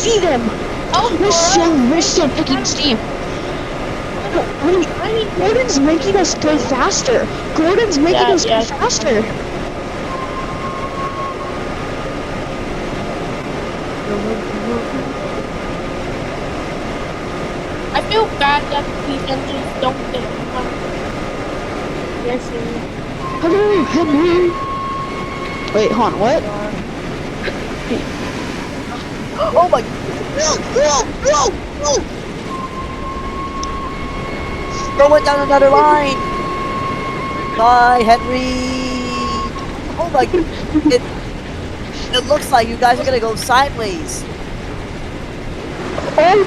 see them. Oh, We're so picking steam. Gordon's making us go faster. Gordon's making us go faster. I feel bad that these engines don't get one. Yes, Hello, Henry. Wait, hold on, what? Oh my! Throw it down another line! Bye, Henry! Oh my... It looks like you guys are gonna go sideways. Oh!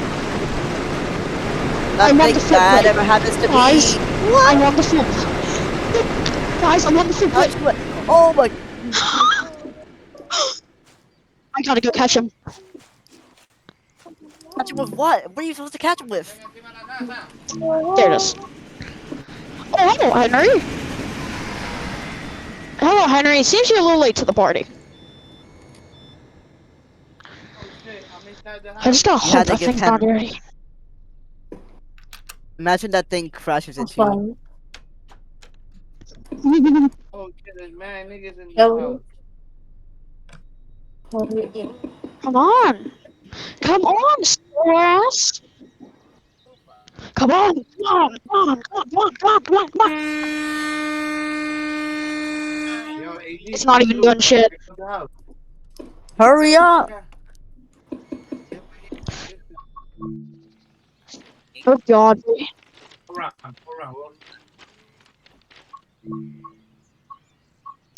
I'm on the Nothing flip bad plate. ever happens to Guys, me. I'm on the flip. Guys, I'm on the flip plate. Oh my... I gotta go catch him. Catch him with what? What are you supposed to catch him with? There it is. Oh, hello, Henry. Hello, Henry. It seems you're a little late to the party. I just gotta hope that thing's not ready. Imagine that thing crashes into you. Oh, shit, there's mad niggas in the Yo. house. Come on. Come on, slow ass. Come on. Come on. Come on. Come on. Come on. Come on. Come on. Yo, AD, It's not even doing shit. come to the house. Hurry up! Oh, God. Around.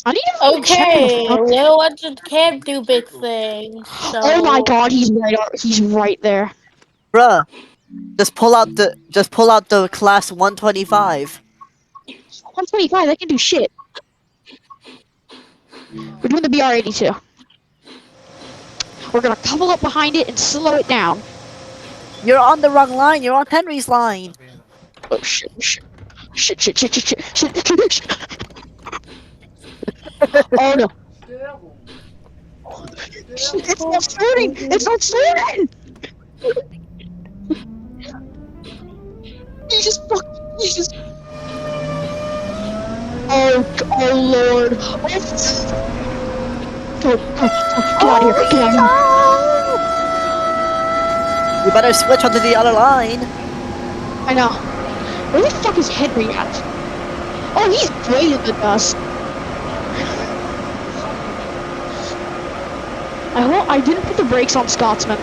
I need to check Okay, the fuck. Lil Legend can't do big things. So... Oh my God, he's right there. Bruh, just pull out the class 125. 125, that can do shit. We're doing the BR-82. We're gonna couple up behind it and slow it down. You're on the wrong line. You're on Henry's line. Oh shit, shit. Shit. Oh no. It's not starting! It's not starting! He just. Oh lord. Go, get out of here, get out of here. You better switch onto the other line. I know. Where the fuck is Henry at? Oh, he's way in the dust. I didn't put the brakes on Scotsman.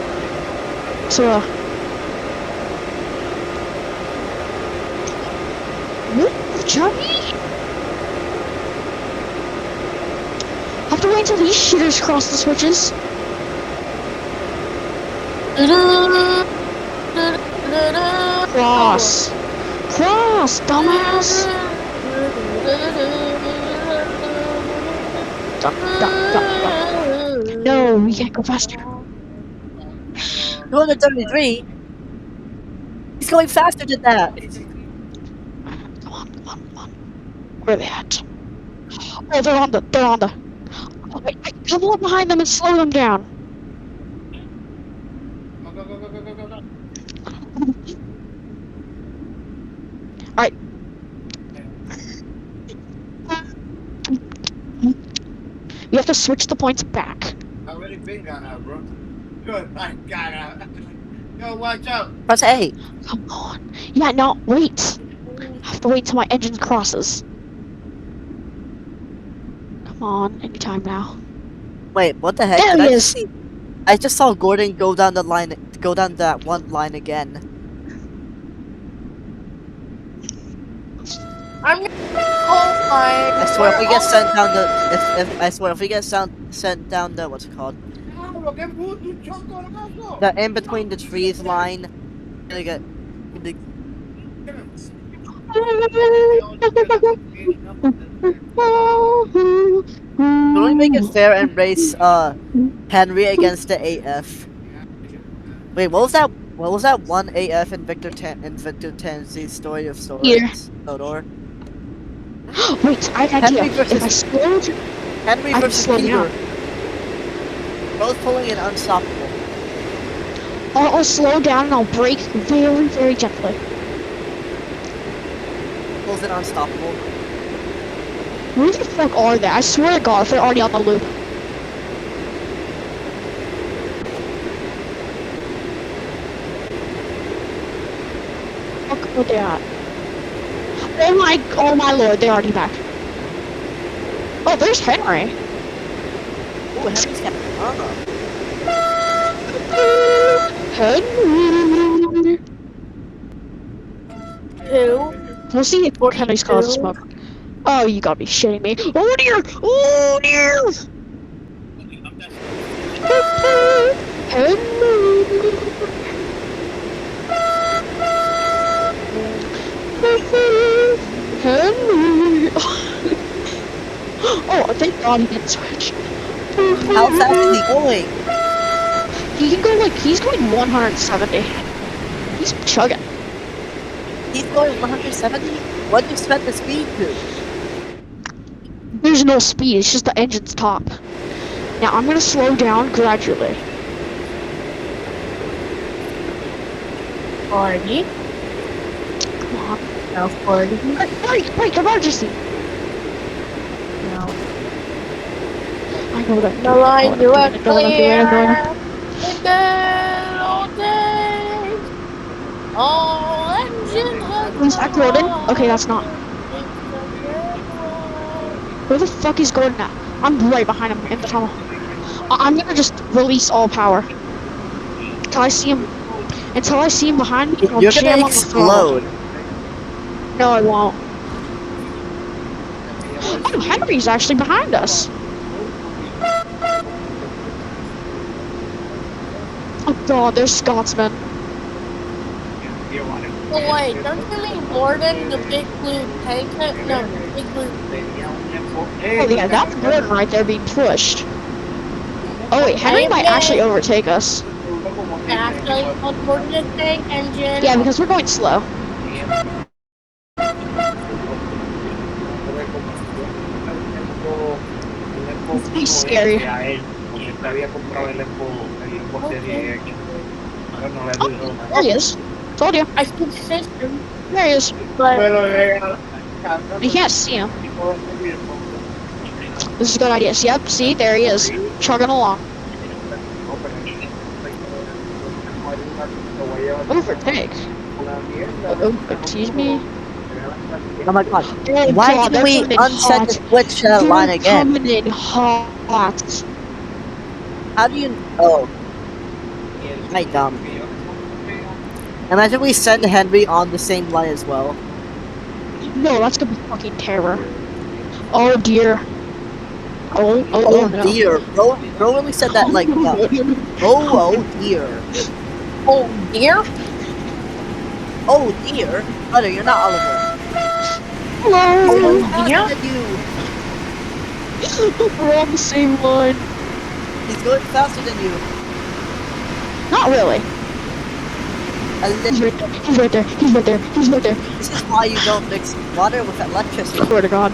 So, move, Johnny! Have to wait until these shitters cross the switches. Cross, dumbass! Duck. No, we can't go faster. 233. He's going faster than that. Come on. Where are they at? Oh, they're on the. Oh, wait, couple up behind them and slow them down. Go. Alright. You have to switch the points back. I already been gone out, bro. Good, I got out. Yo, watch out. Press A. Come on. Yeah, no, wait. I have to wait till my engine crosses. Come on, anytime now. Wait, what the heck? There Did he I is. see? I just saw Gordon go down the line. Go down that one line again. I'm gonna oh my... I swear if we get sent down the if we get sent down the what's it called? The in between the trees line. Gonna get. Can we make it fair and race Henry against the AF? Wait, what was that? What was that one AF in Victor Tenzi's Story of Stories? Here. Sodor? Wait, I have an Henry idea. If I versus slowed, Henry I can versus slow Peter. down. Both pulling an unstoppable. I'll slow down and I'll brake very, very gently. Pulls it unstoppable. Where the fuck are they? I swear to God, if they're already on the loop. Fuck, where they at? Oh my lord, they're already back. Oh, there's Henry. Ooh, Henry's got Henry. Who? We'll see if Henry's cause smoke. Oh, you gotta be shitting me. Oh dear! Oh dear! Henry! Oh, thank God he didn't switch. How fast is he going? He can go like, he's going 170. He's chugging. He's going 170? What do you expect the speed to? There's no speed, it's just the engine's top. Now I'm gonna slow down gradually. 40. Come on. No, 40. Brake, emergency! No. I know that. The line do direct it. clear. The dead all day. All engines. Is that Gordon? Okay, that's not. Where the fuck is Gordon at? I'm right behind him in the tunnel. I'm gonna just release all power. Until I see him. Until I see him behind me, I'll You're jam gonna on the throttle. explode. No, I won't. Oh, Henry's actually behind us. Oh God, there's Scotsman. Oh wait, don't you mean Gordon, the big blue tank? No, the big blue. Oh yeah, that's Gordon right there being pushed. Oh wait, Henry might actually overtake us. Actually, called Gordon the tank engine. Yeah, because we're going slow. He's scary. There he is. Told you. I see the system, There he is. but You can't see him. This is a good idea. Yep, see, there he is. Chugging along. Overtake. Oh, excuse me. Oh my god. Oh, Why God, did they're we coming in unset hot. the switch They're line again? coming in hot. How do you... Oh. My dumb. Imagine we send Henry on the same line as well. No, that's gonna be fucking terror. Oh dear. Oh Oh no. dear. Bro really said that like... oh dear. oh dear. Oh dear. Brother, you're not Oliver. Hello. Oh dear. Faster than you. We're on the same line. He's going faster than you. Not really. A He's little. right there. He's right there. He's right there. He's right there. This is why you don't mix water with electricity. Swear to God.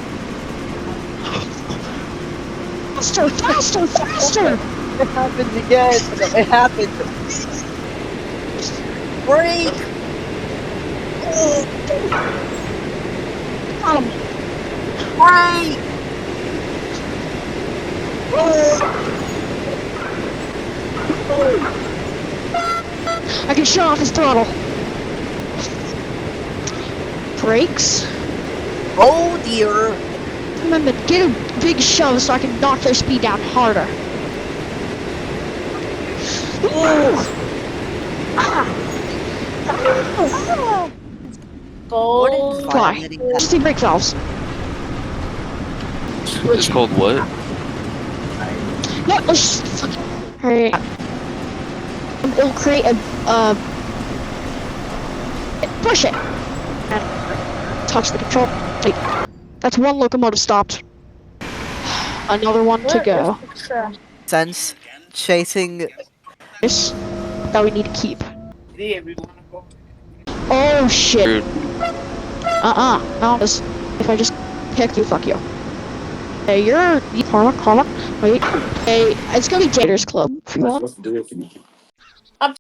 Faster! Faster! Faster! It happened again. It happened. Break! Got him. Break! I can shut off his throttle. Brakes. Oh dear. Remember, get a big shove so I can knock their speed down harder. Ooh. Ah. Gold. Why? Just the brake valves. It's called what? No, let's just fucking hurry up. It'll create a push it and touch the control. Wait, that's one locomotive stopped. Another one to go. Sense chasing. This that we need to keep. Oh shit. Dude. No, if I just pick you, fuck you. Hey, you're Karma. Wait. Hey, it's gonna be Gators Club if you want.